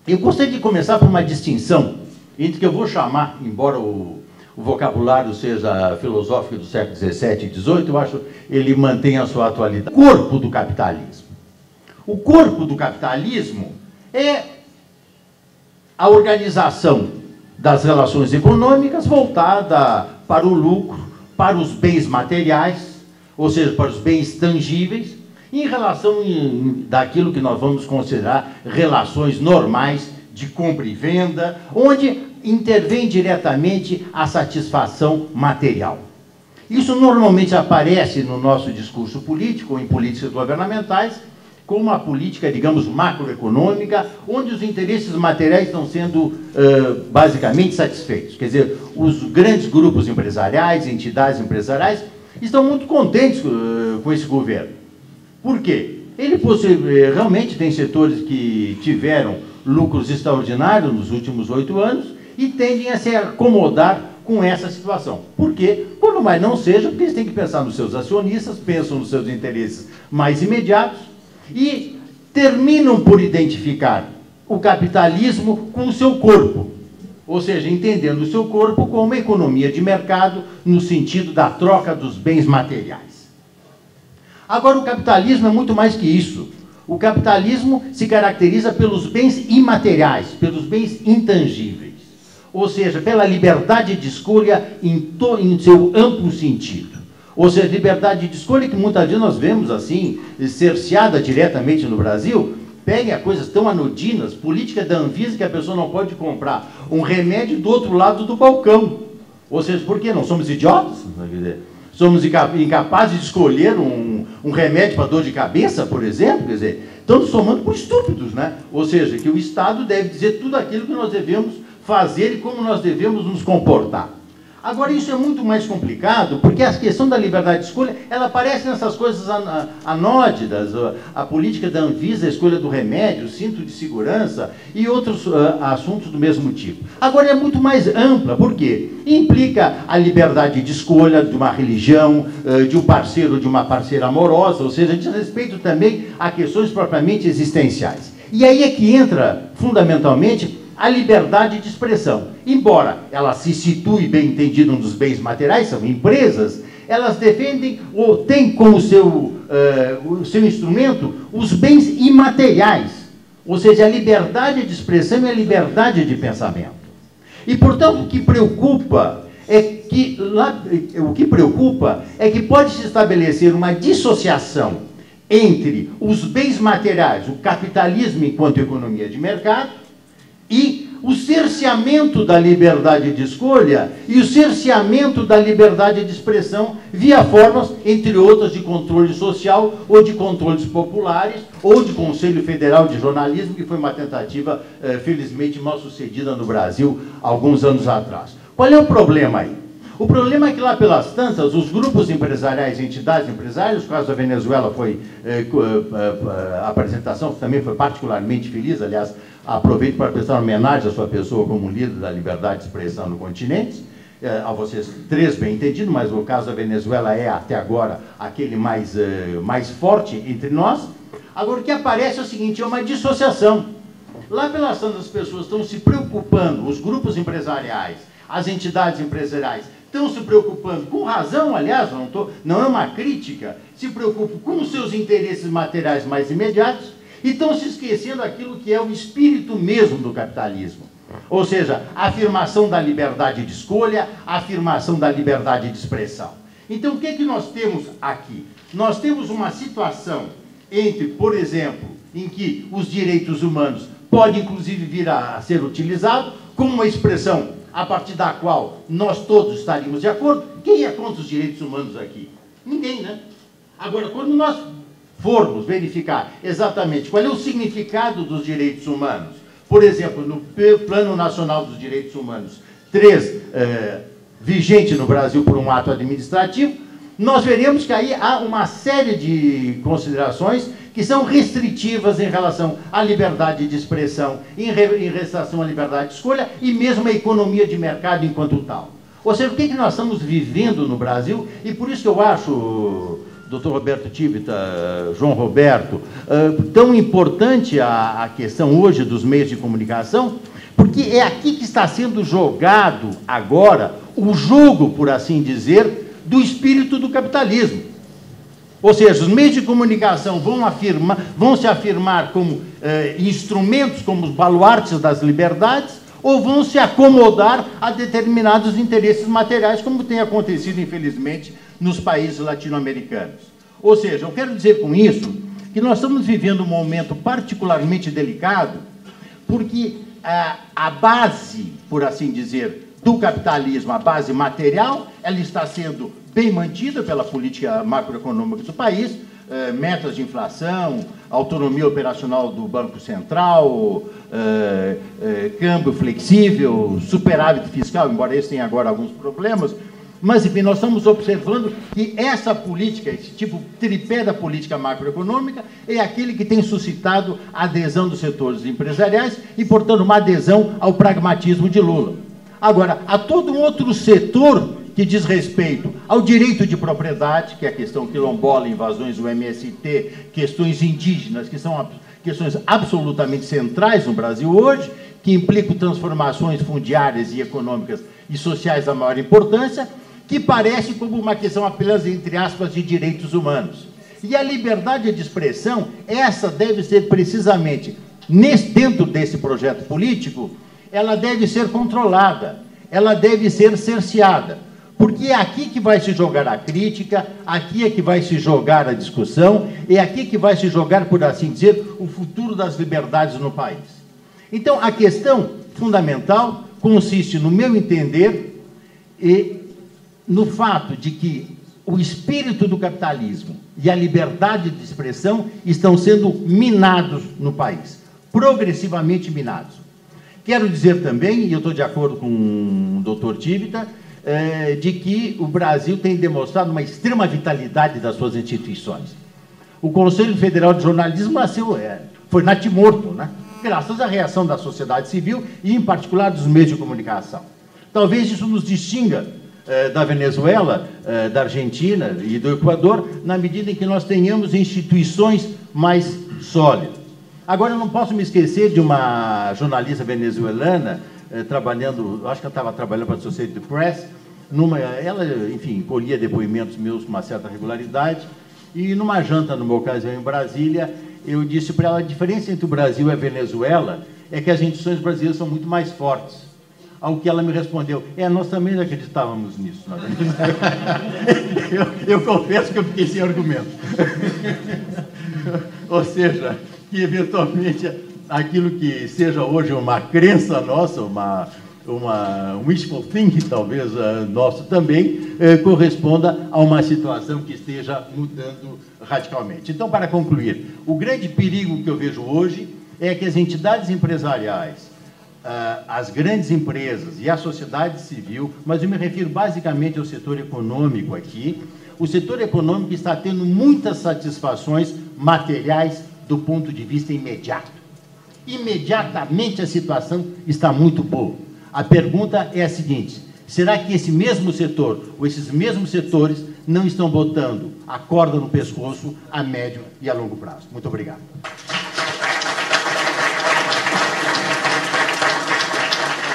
Eu gostaria de começar por uma distinção entre que eu vou chamar, embora o vocabulário seja filosófico do século XVII e XVIII, eu acho que ele mantém a sua atualidade. O corpo do capitalismo. O corpo do capitalismo é a organização das relações econômicas voltada para o lucro, para os bens materiais, ou seja, para os bens tangíveis, em relação daquilo que nós vamos considerar relações normais de compra e venda, onde intervém diretamente a satisfação material. Isso normalmente aparece no nosso discurso político, ou em políticas governamentais, como uma política, digamos, macroeconômica, onde os interesses materiais estão sendo basicamente satisfeitos. Quer dizer, os grandes grupos empresariais, entidades empresariais, estão muito contentes com esse governo. Por quê? Ele realmente tem setores que tiveram lucros extraordinários nos últimos 8 anos e tendem a se acomodar com essa situação. Por quê? Quando mais não seja, porque eles têm que pensar nos seus acionistas, pensam nos seus interesses mais imediatos e terminam por identificar o capitalismo com o seu corpo. Ou seja, entendendo o seu corpo como uma economia de mercado no sentido da troca dos bens materiais. Agora, o capitalismo é muito mais que isso. O capitalismo se caracteriza pelos bens imateriais, pelos bens intangíveis. Ou seja, pela liberdade de escolha em seu amplo sentido. Ou seja, liberdade de escolha que muitas vezes nós vemos assim, cerceada diretamente no Brasil. Peguem a coisas tão anodinas, política da Anvisa que a pessoa não pode comprar um remédio do outro lado do balcão. Ou seja, por quê? Não somos idiotas? Quer dizer, somos incapazes de escolher um remédio para dor de cabeça, por exemplo? Quer dizer, estamos somando por estúpidos, né? Ou seja, que o Estado deve dizer tudo aquilo que nós devemos fazer e como nós devemos nos comportar. Agora, isso é muito mais complicado, porque a questão da liberdade de escolha, ela aparece nessas coisas anódinas, a política da Anvisa, a escolha do remédio, o cinto de segurança e outros assuntos do mesmo tipo. Agora, é muito mais ampla, por quê? Implica a liberdade de escolha de uma religião, de um parceiro ou de uma parceira amorosa, ou seja, diz respeito também a questões propriamente existenciais. E aí é que entra, fundamentalmente, a liberdade de expressão. Embora ela se situe, bem entendido, um dos bens materiais, são empresas, elas defendem ou têm como o seu instrumento os bens imateriais, ou seja, a liberdade de expressão e a liberdade de pensamento. E, portanto, o que preocupa é que pode-se estabelecer uma dissociação entre os bens materiais, o capitalismo enquanto economia de mercado, e o cerceamento da liberdade de escolha e o cerceamento da liberdade de expressão via formas, entre outras, de controle social ou de controles populares ou de Conselho Federal de Jornalismo, que foi uma tentativa, felizmente, mal sucedida no Brasil alguns anos atrás. Qual é o problema aí? O problema é que lá pelas tantas, os grupos empresariais, entidades empresariais, o caso da Venezuela foi, a apresentação também foi particularmente feliz, aliás, aproveito para prestar uma homenagem à sua pessoa como líder da liberdade de expressão no continente, a vocês três bem entendido, mas o caso da Venezuela é até agora aquele mais forte entre nós. Agora o que aparece é o seguinte, é uma dissociação. Lá pelas tantas as pessoas estão se preocupando, os grupos empresariais, as entidades empresariais, estão se preocupando, com razão, aliás, não é uma crítica, se preocupam com os seus interesses materiais mais imediatos e estão se esquecendo daquilo que é o espírito mesmo do capitalismo. Ou seja, a afirmação da liberdade de escolha, a afirmação da liberdade de expressão. Então, o que é que nós temos aqui? Nós temos uma situação entre, por exemplo, em que os direitos humanos podem, inclusive, vir a ser utilizados como uma expressão a partir da qual nós todos estaríamos de acordo. Quem é contra os direitos humanos aqui? Ninguém, né? Agora, quando nós formos verificar exatamente qual é o significado dos direitos humanos, por exemplo, no Plano Nacional dos Direitos Humanos 3, vigente no Brasil por um ato administrativo, nós veremos que aí há uma série de considerações que são restritivas em relação à liberdade de expressão, em relação à liberdade de escolha e mesmo à economia de mercado enquanto tal. Ou seja, o que nós estamos vivendo no Brasil, e por isso que eu acho, doutor Roberto Tivita, João Roberto, tão importante a questão hoje dos meios de comunicação, porque é aqui que está sendo jogado agora o jogo, por assim dizer, do espírito do capitalismo. Ou seja, os meios de comunicação vão se afirmar como instrumentos, como os baluartes das liberdades, ou vão se acomodar a determinados interesses materiais, como tem acontecido, infelizmente, nos países latino-americanos. Ou seja, eu quero dizer com isso que nós estamos vivendo um momento particularmente delicado, porque a base, por assim dizer, do capitalismo, a base material, ela está sendo bem mantida pela política macroeconômica do país, metas de inflação, autonomia operacional do Banco Central, câmbio flexível, superávit fiscal, embora esse tenha agora alguns problemas, mas, enfim, nós estamos observando que essa política, esse tipo tripé da política macroeconômica, é aquele que tem suscitado a adesão dos setores empresariais e, portanto, uma adesão ao pragmatismo de Lula. Agora, há todo um outro setor que diz respeito ao direito de propriedade, que é a questão quilombola, invasões do MST, questões indígenas, que são questões absolutamente centrais no Brasil hoje, que implicam transformações fundiárias e econômicas e sociais da maior importância, que parece como uma questão apenas, entre aspas, de direitos humanos. E a liberdade de expressão, essa deve ser precisamente, dentro desse projeto político, ela deve ser controlada, ela deve ser cerceada, porque é aqui que vai se jogar a crítica, aqui é que vai se jogar a discussão, é aqui que vai se jogar, por assim dizer, o futuro das liberdades no país. Então, a questão fundamental consiste, no meu entender, no fato de que o espírito do capitalismo e a liberdade de expressão estão sendo minados no país, progressivamente minados. Quero dizer também, e eu estou de acordo com o doutor Tivita, de que o Brasil tem demonstrado uma extrema vitalidade das suas instituições. O Conselho Federal de Jornalismo nasceu, foi natimorto, né? Graças à reação da sociedade civil e, em particular, dos meios de comunicação. Talvez isso nos distinga da Venezuela, da Argentina e do Equador, na medida em que nós tenhamos instituições mais sólidas. Agora, eu não posso me esquecer de uma jornalista venezuelana, trabalhando, acho que ela estava trabalhando para a Associated Press, ela, enfim, colhia depoimentos meus com uma certa regularidade, e numa janta, no meu caso, em Brasília, eu disse para ela, a diferença entre o Brasil e a Venezuela é que as instituições brasileiras são muito mais fortes. Ao que ela me respondeu, nós também acreditávamos nisso. Eu confesso que eu fiquei sem argumento. Ou seja, que eventualmente aquilo que seja hoje uma crença nossa, um wishful thinking, talvez, nosso também, corresponda a uma situação que esteja mudando radicalmente. Então, para concluir, o grande perigo que eu vejo hoje é que as entidades empresariais, as grandes empresas e a sociedade civil, mas eu me refiro basicamente ao setor econômico aqui, o setor econômico está tendo muitas satisfações materiais do ponto de vista imediato. Imediatamente a situação está muito boa. A pergunta é a seguinte, será que esse mesmo setor, ou esses mesmos setores, não estão botando a corda no pescoço a médio e a longo prazo? Muito obrigado.